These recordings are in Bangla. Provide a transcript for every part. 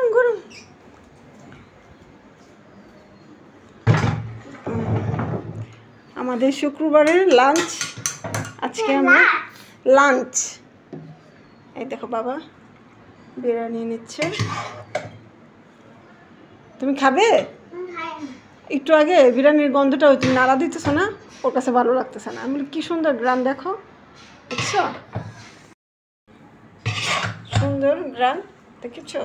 গরম গরম। আমাদের শুক্রবারের লাঞ্চ আজকে আমরা লাঞ্চ, এই দেখো বাবা বিরিয়ানি নিচ্ছে। তুমি খাবে? একটু আগে বিরিয়ানির গন্ধটা ওই তুমি নাড়া দিতেছো না, ওর কাছে ভালো লাগতেছে না। আমি কি সুন্দর গ্রান দেখো, দেখছো সুন্দর গ্রান দেখেছো?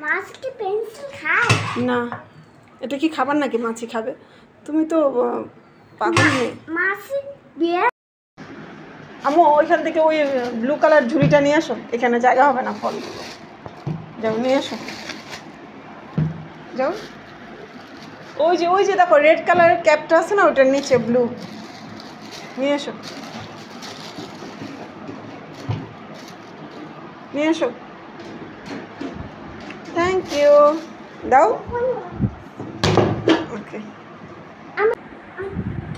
মাছ কি পেন্সিল খায় না, এটা কি খাবার নাকি মাছি খাবে? তুমি তো পাগল নেই। মাছি বিয়ে আমু ওইখান থেকে ওই ব্লু কালার ঝুড়িটা নিয়ে আসো, এখানে জায়গা হবে না ফল। যাও নিয়ে আসো, যাও। ওই যে দেখো রেড কালারের ক্যাপটা আছে না, ওটার নিচে ব্লু, নিয়ে এসো নিয়ে এসো। থ্যাংক ইউ, দাও। ওকে,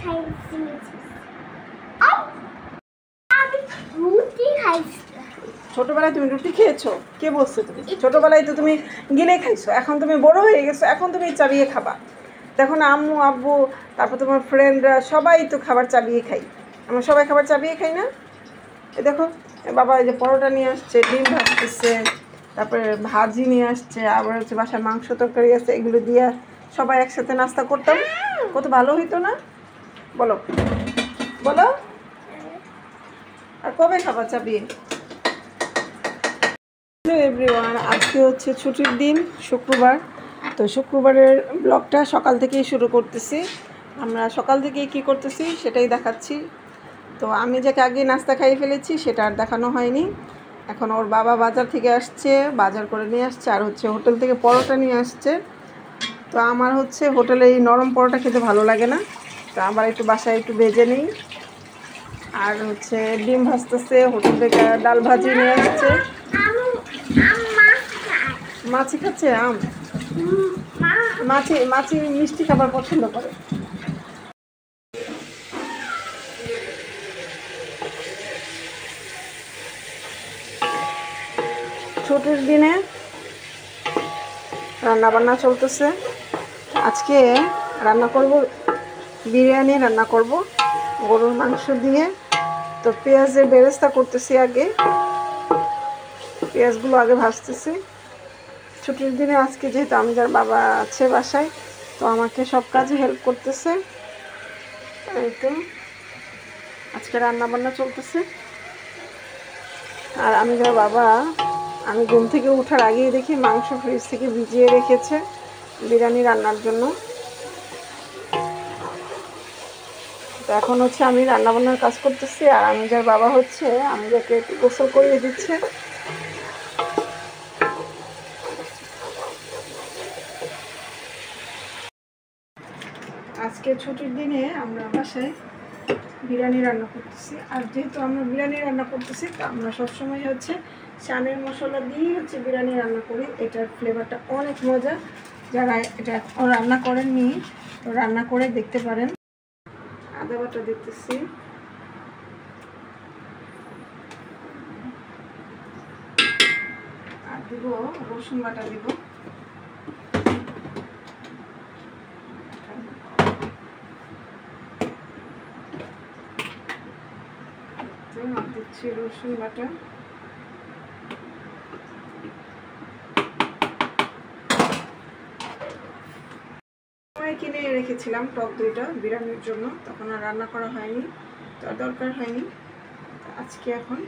খাইছি আমি রুটি খাইছি। ছোটবেলায় তুমি রুটি খেয়েছো? কে বলছো? তুমি ছোটবেলায় তো তুমি গিলে খাইছো, এখন তুমি বড় হয়ে গেছো, এখন তুমি চাবিয়ে খাবা। দেখো না আম্মু আব্বু তারপর তোমার ফ্রেন্ডরা সবাই তো খাবার চাবিয়ে খাই, আমরা সবাই খাবার চাবিয়ে খাই না? এই দেখো বাবা এই যে পরোটা নিয়ে আসছে, ডিম ভাজতেছে, তারপরে ভাজি নিয়ে আসছে, আবার হচ্ছে বাসায় মাংস তরকারি আছে, এগুলো দিয়ে সবাই একসাথে নাস্তা করতাম, কত ভালো হইতো না? বলো বলো, আর কবে খাবার চাবিয়ে? হ্যালো এভরিওয়ান, আজকে হচ্ছে ছুটির দিন, শুক্রবার। তো শুক্রবারের ব্লগটা সকাল থেকেই শুরু করতেছি। আমরা সকাল থেকেই কী করতেছি সেটাই দেখাচ্ছি। তো আমি যাকে আগে নাস্তা খাইয়ে ফেলেছি সেটা আর দেখানো হয়নি। এখন ওর বাবা বাজার থেকে আসছে, বাজার করে নিয়ে আসছে, আর হচ্ছে হোটেল থেকে পরোটা নিয়ে আসছে। তো আমার হচ্ছে হোটেলে এই নরম পরোটা খেতে ভালো লাগে না, তো আবার একটু বাসায় একটু ভেজে নিই। আর হচ্ছে ডিম ভাজতেছে, হোটেল থেকে ডাল ভাজি নিয়ে আসছে। মাছি খাচ্ছে আম? মাছি মিষ্টি খাবার পছন্দ করে। ছুটির দিনে রান্নাবান্না চলতেছে। আজকে রান্না করব বিরিয়ানি, রান্না করব গরুর মাংস দিয়ে। তো পেঁয়াজের বেরেস্তা করতেছি, আগে পেঁয়াজগুলো আগে ভাজতেছি। ছুটির দিনে আজকে যেহেতু আমি যার বাবা আছে বাসায়, তো আমাকে সব কাজে হেল্প করতেছে। এই তো আজকে রান্নাবান্না চলতেছে। আর আমি যার বাবা, আমি ঘুম থেকে ওঠার আগেই দেখি মাংস ফ্রিজ থেকে ভিজিয়ে রেখেছে বিরিয়ানি রান্নার জন্য। তো এখন হচ্ছে আমি রান্নাবান্নার কাজ করতেছি, আর আমি যার বাবা হচ্ছে আমি যাকে একটু গোসল করিয়ে দিচ্ছে। আজকে ছুটির দিনে আমরা বাসায় বিরিয়ানি রান্না করতেছি। আর যেহেতু আমরা বিরিয়ানি রান্না করতেছি, তো আমরা সবসময় হচ্ছে চানের মশলা দিয়েই হচ্ছে বিরিয়ানি রান্না করি। এটার ফ্লেভারটা অনেক মজা। যারা এটা রান্না করেননি তো রান্না করে দেখতে পারেন। আদা বাটা দিতেছি, আর দিব রসুন বাটা দিব, দিচ্ছি রসুন বাটা। কিনে রেখেছিলাম টক দইটা বিরিয়ানির জন্য, তখন আর রান্না করা হয়নি, তো দরকার হয়নি। আজকে এখন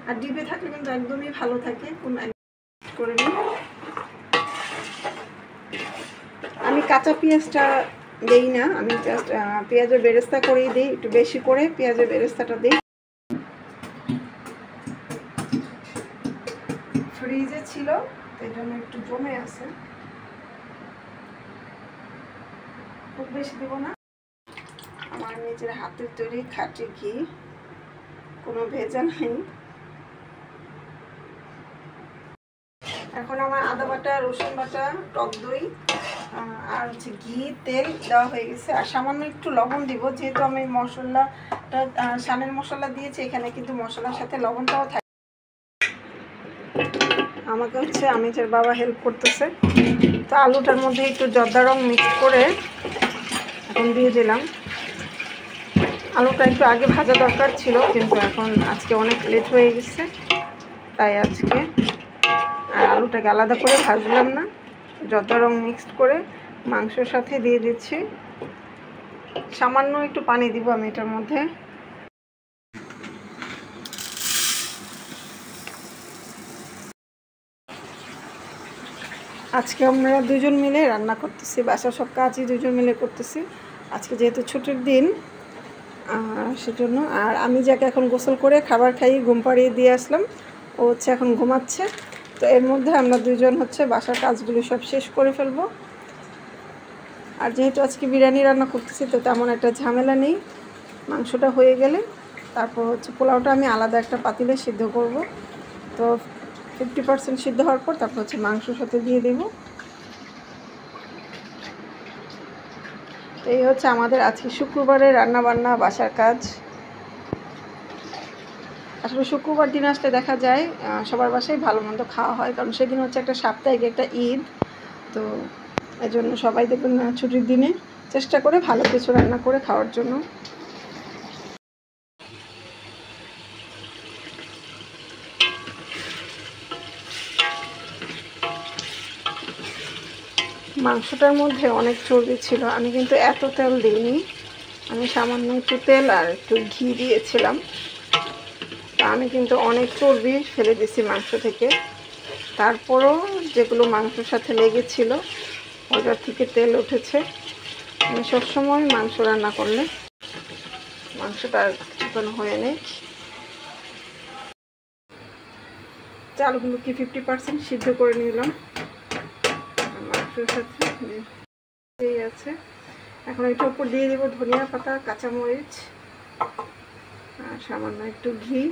আর ডিবে থাকলে কিন্তু একদমই ভালো থাকে। কোন করে নিই, আমি কাঁচা পেঁয়াজটা দেই না, আমি জাস্ট পেঁয়াজের বেরেস্তা করেই দিই, একটু বেশি করে পেঁয়াজের বেরেস্তাটা দিই। ফ্রিজে ছিল এই জন্য একটু জমে আছে, খুব বেশি দেবো না। আমার নিজের হাতের তৈরি খাঁটি ঘি, কোনো ভেজা নাই। এখন আমার আদা বাটা, রসুন বাটা, টক দই আর হচ্ছে ঘি তেল দেওয়া হয়ে গেছে, আর সামান্য একটু লবণ দিব, যেহেতু আমি মশলাটা সানের মশলা দিয়েছি, এখানে কিন্তু মশলার সাথে লবণটাও থাকে। আমাকে হচ্ছে আমিজের বাবা হেল্প করতেছে। তো আলুটার মধ্যে একটু জর্দা রং মিক্স করে এখন দিয়ে দিলাম। আলুটা একটু আগে ভাজা দরকার ছিল, কিন্তু এখন আজকে অনেক লেট হয়ে গেছে, তাই আজকে আর আলুটাকে আলাদা করে ভাজলাম না, জর্দা রং মিক্সড করে মাংসের সাথে দিয়ে দিচ্ছি। সামান্য একটু পানি দিব আমি এটার মধ্যে। আজকে আমরা দুজন মিলে রান্না করতেছি, বাসার সব কাজই দুজন মিলে করতেছি। আজকে যেহেতু ছুটির দিন সেজন্য। আর আমি যাকে এখন গোসল করে খাবার খাইয়ে ঘুম পাড়িয়ে দিয়ে আসলাম, ও হচ্ছে এখন ঘুমাচ্ছে। তো এর মধ্যে আমরা দুজন হচ্ছে বাসার কাজগুলো সব শেষ করে ফেলবো। আর যেহেতু আজকে বিরিয়ানি রান্না করতেছি, তো তেমন একটা ঝামেলা নেই। মাংসটা হয়ে গেলে তারপর হচ্ছে পোলাওটা আমি আলাদা একটা পাতিলে সিদ্ধ করব। তো 50% সিদ্ধ হওয়ার পর তারপর হচ্ছে মাংসর সাথে দিয়ে দেব। তো এই হচ্ছে আমাদের আজকে শুক্রবারের রান্নাবান্না, বাসার কাজ। আসলে শুক্রবার দিন আসলে দেখা যায় সবার বাসায় ভালো মন্দ খাওয়া হয়, কারণ সেদিন হচ্ছে একটা সাপ্তাহিক একটা ঈদ। তো এই জন্য সবাই দেখবেন ছুটির দিনে চেষ্টা করে ভালো কিছু রান্না করে খাওয়ার জন্য। মাংসটার মধ্যে অনেক চর্বি ছিল, আমি কিন্তু এত তেল দিইনি, আমি সামান্য একটু তেল আর একটু ঘি দিয়েছিলাম। তা আমি কিন্তু অনেক চর্বি ফেলে দিয়েছি মাংস থেকে। তারপরও যেগুলো মাংসের সাথে লেগেছিল ওটার থেকে তেল উঠেছে। আমি সবসময় মাংস রান্না করলে মাংসটা চিকন হয়ে নেই। চালগুলোকে 50% সিদ্ধ করে নিলাম, মাংসের সাথে এই আছে। এখন এটা উপর দিয়ে দেবো ধনিয়া পাতা, কাঁচামরিচ আর সামান্য একটু ঘি।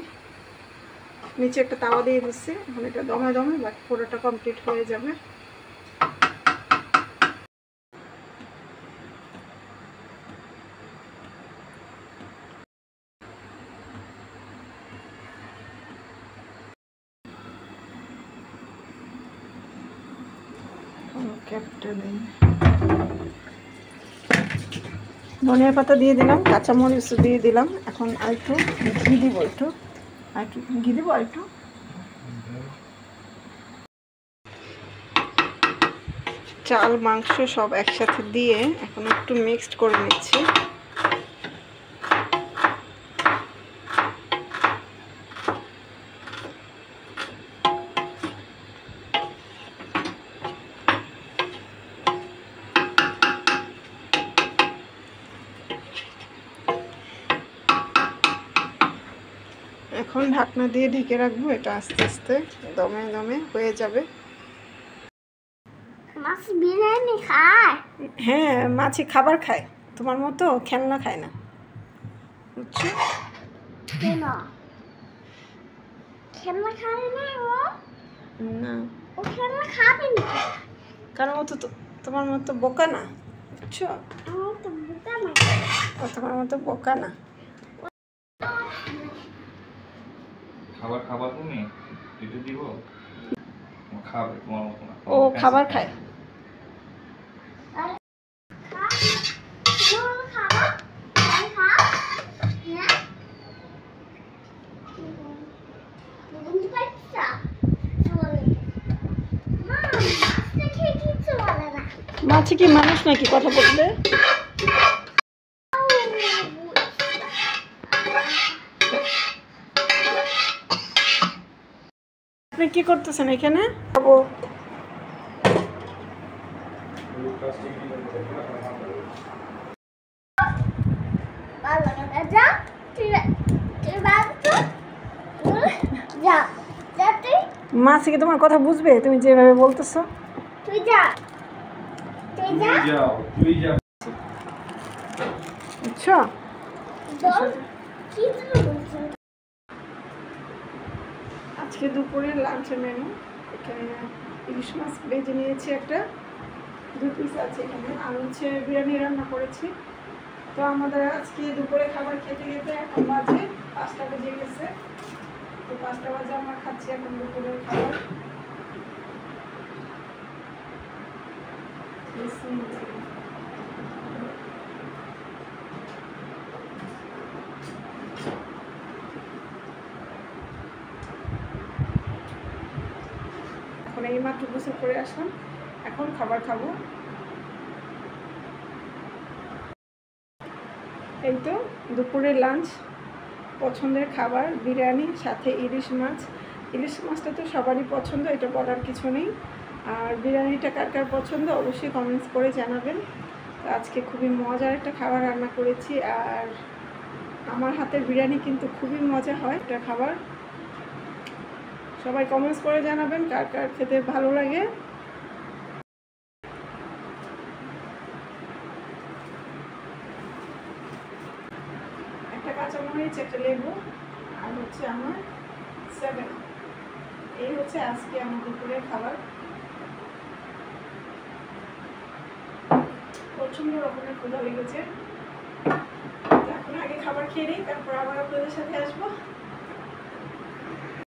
নিচে একটা তাওয়া দিয়ে দিচ্ছি, এখন এটা দমে দমে বাকি পুরোটা কমপ্লিট হয়ে যাবে। ধনিয়া পাতা দিয়ে দিলাম, কাঁচামরিচ দিয়ে দিলাম। এখন আর একটু ঘি দিব, একটু ঘি দিব, আর একটু চাল মাংস সব একসাথে দিয়ে এখন একটু মিক্সড করে নিচ্ছি। এখন ঢাকনা দিয়ে ঢেকে রাখবো, এটা আস্তে আস্তে দমে দমে হয়ে যাবে। মাছ বিরিয়ানি খায়? হ্যাঁ, মাছি খাবার খায়, তোমার মতো খেলনা খায় না, বুঝছো? কেন খেলনা খায় না ও? না, ও খেলনা খাবে না, কারণ ও তো তোমার মতো বোকা না, বুঝছো? আমার তো বোকা না। ও তোমার মতো বোকা না। খাবার খাবা তুমি? একটু দিব? খাবে তোমার মতো না। ও খাবার খায়। মাছি কি মানুষ নাকি কথা বলবে? আপনি কি করতেছেন এখানে? খাবো। মাছি কি তোমার কথা বুঝবে তুমি যেভাবে বলতেছো? তুই যা, তুই যা, তুই যা। বুঝছো? আজকে দুপুরে লাঞ্চের মেনু, এখানে ইলিশ মাছ ভেজে নিয়েছি একটা, 2 পিস আছে এখানে। আর হচ্ছে বিরিয়ানি রান্না করেছি। তো আমাদের আজকে দুপুরে খাবার খেতে খেতে এখন বাজে 5টা বেজে গেছে। তো 5টা বাজে আমরা খাচ্ছি এখন দুপুরের খাবার। এখন এই মাত্র গোসল করে আসলাম, এখন খাবার খাবো। এই তো দুপুরের লাঞ্চ, পছন্দের খাবার বিরিয়ানি, সাথে ইলিশ মাছ। ইলিশ মাছটা তো সবারই পছন্দ, এটা বলার কিছু নেই। আর বিরিয়ানিটা কার কার পছন্দ অবশ্যই কমেন্টস করে জানাবেন। তো আজকে খুবই মজার একটা খাবার রান্না করেছি, আর আমার হাতের বিরিয়ানি কিন্তু খুবই মজা হয় এটা খাবার। সবাই কমেন্টস করে জানাবেন কার কার খেতে ভালো লাগে। একটা কাঁচামরিচ, একটা লেবু, আর হচ্ছে আমার 7। এই হচ্ছে আজকে আমার দুপুরের খাবার। প্রচন্ড রকমের ক্ষুধা লেগেছে। এখন আগে খাবার খেয়ে নিই, তারপর আবার আপনাদের সাথে আসবো।